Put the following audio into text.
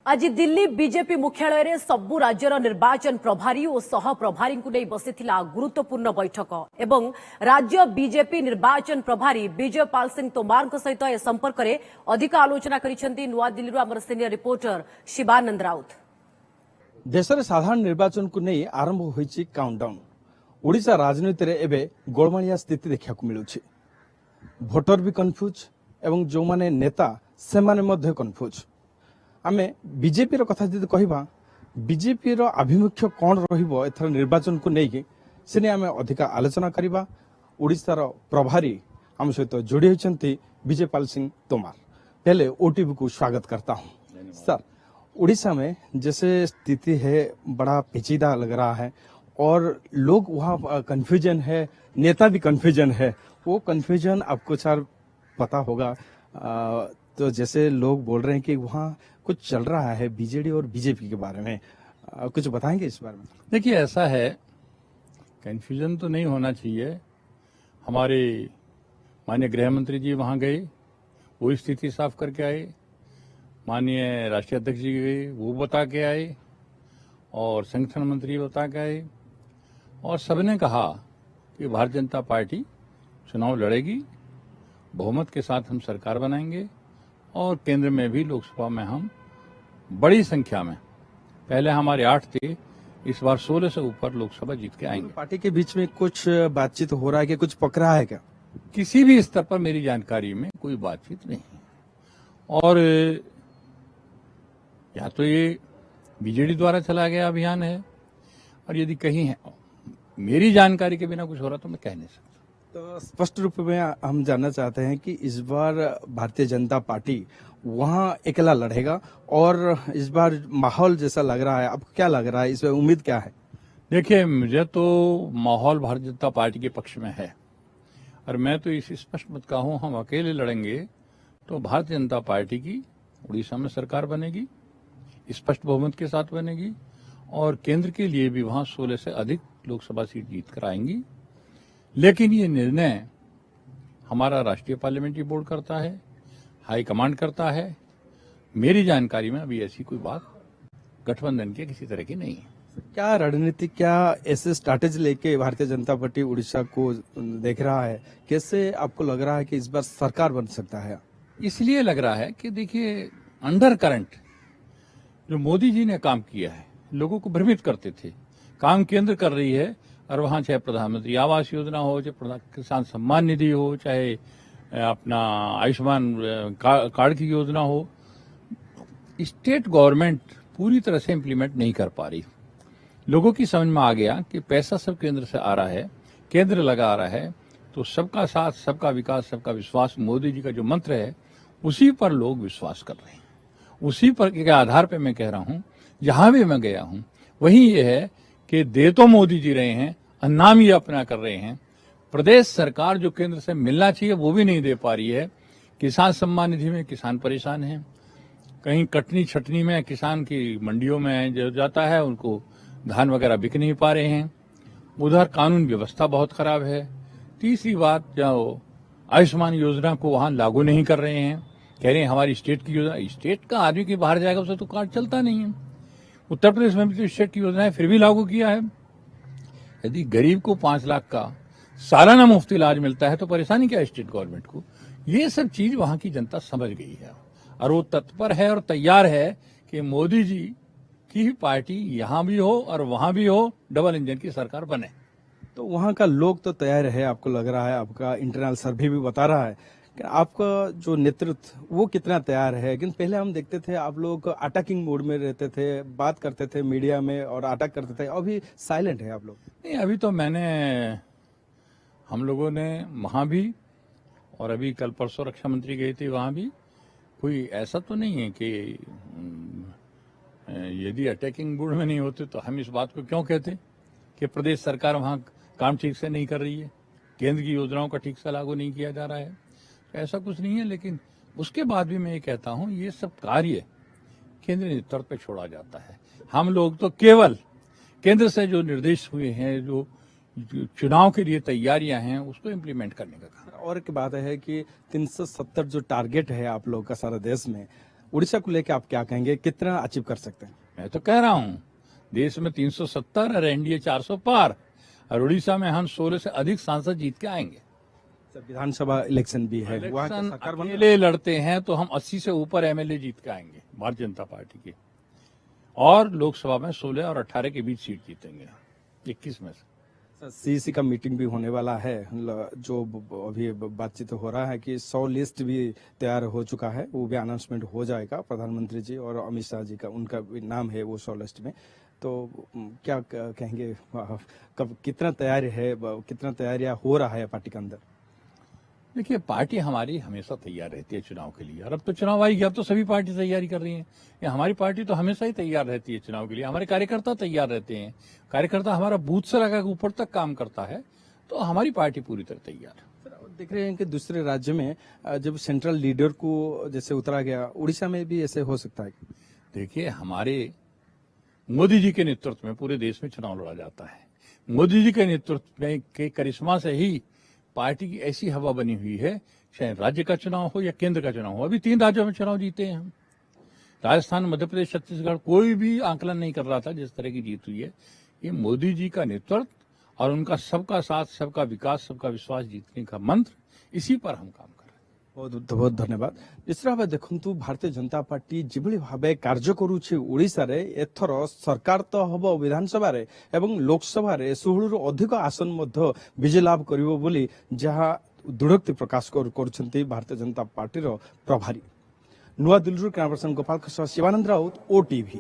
आज दिल्ली बीजेपी मुख्यालय रे सबु राज्यर निर्वाचन प्रभारी और सह प्रभारी को नहीं बसिथिला गुरुत्वपूर्ण बैठक एवं राज्य बीजेपी निर्वाचन प्रभारी विजय पाल सिंह तोमार सहित ए संपर्क में अधिक आलोचना करिसेंती नुआ दिल्ली आमर सीनियर रिपोर्टर शिवानंद राउत। देश में साधारण निर्वाचन को नहीं आरंभ होइछि काउंटडाउन। ओडिशा राजनीति रे एबे गोलमालिया स्थिति देखा मिलूँ। भोटर भी कन्फ्यूज एवं जो माने नेता से माने मध्य कन्फ्यूज। आमे बीजेपी रो कथा जदि कहिबा बीजेपी रो आभिमुख्य कौन रहिबो एथर निर्वाचन को लेकिन से ने आमे अधिक आलोचना करिबा। ओडिशा रो प्रभारी हम सहित जोड़ी होइछंती विजय पाल सिंह तोमार। पहले ओटीवी को स्वागत करता हूं। सर, उड़ीसा में जैसे स्थिति है बड़ा पेचीदा लग रहा है और लोग वहाँ कंफ्यूजन है, नेता भी कंफ्यूजन है। वो कंफ्यूजन आपको सर पता होगा। तो जैसे लोग बोल रहे हैं कि वहाँ कुछ चल रहा है बीजेडी और बीजेपी के बारे में, कुछ बताएंगे इस बारे में? देखिए, ऐसा है, कंफ्यूजन तो नहीं होना चाहिए। हमारे माननीय गृह मंत्री जी वहाँ गए, वो स्थिति साफ करके आए। माननीय राष्ट्रीय अध्यक्ष जी गए, वो बता के आए, और संगठन मंत्री बता के आए, और सबने कहा कि भारतीय जनता पार्टी चुनाव लड़ेगी, बहुमत के साथ हम सरकार बनाएंगे और केंद्र में भी लोकसभा में हम बड़ी संख्या में, पहले हमारे 8 थे, इस बार 16 से ऊपर लोकसभा जीत के आएंगे। पार्टी के बीच में कुछ बातचीत हो रहा है कि कुछ पकड़ा है क्या? किसी भी स्तर पर मेरी जानकारी में कोई बातचीत नहीं है। और या तो ये बीजेडी द्वारा चला गया अभियान है, और यदि कहीं है मेरी जानकारी के बिना कुछ हो रहा तो मैं कह नहीं सकता। तो स्पष्ट रूप में हम जानना चाहते हैं कि इस बार भारतीय जनता पार्टी वहां अकेला लड़ेगा और इस बार माहौल जैसा लग रहा है, आपको क्या लग रहा है, इसमें उम्मीद क्या है? देखिए, मुझे तो माहौल भारतीय जनता पार्टी के पक्ष में है, और मैं तो इस स्पष्ट मत कहूं हम अकेले लड़ेंगे तो भारतीय जनता पार्टी की उड़ीसा में सरकार बनेगी, स्पष्ट बहुमत के साथ बनेगी, और केंद्र के लिए भी वहां 16 से अधिक लोकसभा सीट जीत कर आएंगी। लेकिन ये निर्णय हमारा राष्ट्रीय पार्लियामेंट्री बोर्ड करता है, हाई कमांड करता है। मेरी जानकारी में अभी ऐसी कोई बात गठबंधन की किसी तरह की नहीं है। क्या रणनीति, क्या ऐसे स्ट्रैटेजी लेके भारतीय जनता पार्टी उड़ीसा को देख रहा है? कैसे आपको लग रहा है कि इस बार सरकार बन सकता है? इसलिए लग रहा है कि देखिए, अंडर करंट जो मोदी जी ने काम किया है, लोगों को भ्रमित करते थे, काम केंद्र कर रही है, और वहां चाहे प्रधानमंत्री आवास योजना हो, चाहे किसान सम्मान निधि हो, चाहे अपना आयुष्मान कार्ड की योजना हो, स्टेट गवर्नमेंट पूरी तरह से इम्प्लीमेंट नहीं कर पा रही। लोगों की समझ में आ गया कि पैसा सब केंद्र से आ रहा है, केंद्र लगा आ रहा है, तो सबका साथ, सबका विकास, सबका विश्वास, मोदी जी का जो मंत्र है उसी पर लोग विश्वास कर रहे हैं। उसी पर के आधार पर मैं कह रहा हूं, जहां भी मैं गया हूं वही ये है कि दे तो मोदी जी रहे हैं, नाम ये अपना कर रहे हैं। प्रदेश सरकार जो केंद्र से मिलना चाहिए वो भी नहीं दे पा रही है। किसान सम्मान निधि में किसान परेशान हैं, कहीं कटनी छटनी में किसान की मंडियों में जो जाता है उनको धान वगैरह बिक नहीं पा रहे हैं। उधर कानून व्यवस्था बहुत खराब है। तीसरी बात, जो आयुष्मान योजना को वहां लागू नहीं कर रहे हैं, कह रहे हैं हमारी स्टेट की योजना। स्टेट का आदमी की बाहर जाएगा उसे तो कार्ड चलता नहीं है। उत्तर प्रदेश में भी तो स्टेट की योजना है, फिर भी लागू किया है। यदि गरीब को 5 लाख का सालाना मुफ्त इलाज मिलता है तो परेशानी क्या है स्टेट गवर्नमेंट को? ये सब चीज वहां की जनता समझ गई है, और वो तत्पर है और तैयार है कि मोदी जी की पार्टी यहां भी हो और वहां भी हो, डबल इंजन की सरकार बने। तो वहाँ का लोग तो तैयार है, आपको लग रहा है, आपका इंटरनल सर्वे भी बता रहा है कि आपका जो नेतृत्व वो कितना तैयार है? लेकिन पहले हम देखते थे आप लोग अटैकिंग मोड में रहते थे, बात करते थे मीडिया में और अटैक करते थे, अभी साइलेंट है आप लोग। नहीं, अभी तो हम लोगों ने वहां भी, और अभी कल परसों रक्षा मंत्री गए थे वहां भी, कोई ऐसा तो नहीं है कि यदि अटैकिंग मूड में नहीं होते तो हम इस बात को क्यों कहते कि प्रदेश सरकार वहां काम ठीक से नहीं कर रही है, केंद्र की योजनाओं का ठीक से लागू नहीं किया जा रहा है। तो ऐसा कुछ नहीं है। लेकिन उसके बाद भी मैं ये कहता हूं, ये सब कार्य केंद्र नेतृत्व पे छोड़ा जाता है। हम लोग तो केवल केंद्र से जो निर्देश हुए हैं, जो चुनाव के लिए तैयारियां हैं, उसको इम्प्लीमेंट करने का काम। और एक बात है कि 370 जो टारगेट है आप लोग का सारा देश में, उड़ीसा को लेकर आप क्या कहेंगे, कितना अचीव कर सकते हैं? मैं तो कह रहा हूं देश में 370 और एनडीए 400 पार, और उड़ीसा में हम 16 से अधिक सांसद जीत के आएंगे। सर, विधानसभा इलेक्शन भी है, वहाँ का इलेक्शन सरकार बन अकेले लड़ते हैं तो हम 80 से ऊपर एमएलए जीत के आएंगे भारतीय जनता पार्टी के, और लोकसभा में 16 और 18 के बीच सीट जीतेंगे 21 में से। सीईसी का मीटिंग भी होने वाला है, जो अभी बातचीत हो रहा है कि 100 लिस्ट भी तैयार हो चुका है, वो भी अनाउंसमेंट हो जाएगा। प्रधानमंत्री जी और अमित शाह जी का, उनका भी नाम है वो 100 लिस्ट में। तो क्या कहेंगे, कब कितना तैयारी है, कितना तैयारियां हो रहा है पार्टी के अंदर? देखिए, पार्टी हमारी हमेशा तैयार रहती है चुनाव के लिए, और अब तो चुनाव आएगी, अब तो सभी पार्टी तैयारी कर रही है। ये हमारी पार्टी तो हमेशा ही तैयार रहती है चुनाव के लिए। हमारे कार्यकर्ता तैयार रहते हैं, कार्यकर्ता हमारा बूथ से लगा ऊपर तक काम करता है, तो हमारी पार्टी पूरी तरह तैयार है। सर, देख रहे हैं कि दूसरे राज्य में जब सेंट्रल लीडर को जैसे उतरा गया, उड़ीसा में भी ऐसे हो सकता है? देखिए, हमारे मोदी जी के नेतृत्व में पूरे देश में चुनाव लड़ा जाता है। मोदी जी के नेतृत्व में के करिश्मा से ही पार्टी की ऐसी हवा बनी हुई है, चाहे राज्य का चुनाव हो या केंद्र का चुनाव हो। अभी 3 राज्यों में चुनाव जीते हैं हम, राजस्थान, मध्य प्रदेश, छत्तीसगढ़। कोई भी आंकलन नहीं कर रहा था जिस तरह की जीत हुई है। ये मोदी जी का नेतृत्व और उनका सबका साथ, सबका विकास, सबका विश्वास जीतने का मंत्र, इसी पर हम काम कर रहे हैं। बहुत बहुत धन्यवाद। तीसरा भाव देखु, भारतीय जनता पार्टी जिभଳି भावे कार्य करुछि ओडिसा रे, एथर सरकार तो हबो विधानसभा रे एवं लोकसभा रे 16 रु अधिक आसन मध्य विजय लाभ करिवो बोली जहां दृढ़ोक्ति प्रकाश करुछंती भारतीय जनता पार्टी रो प्रभारी। नुआ Delhi camera person Gopal Shivanand Raut, OTV.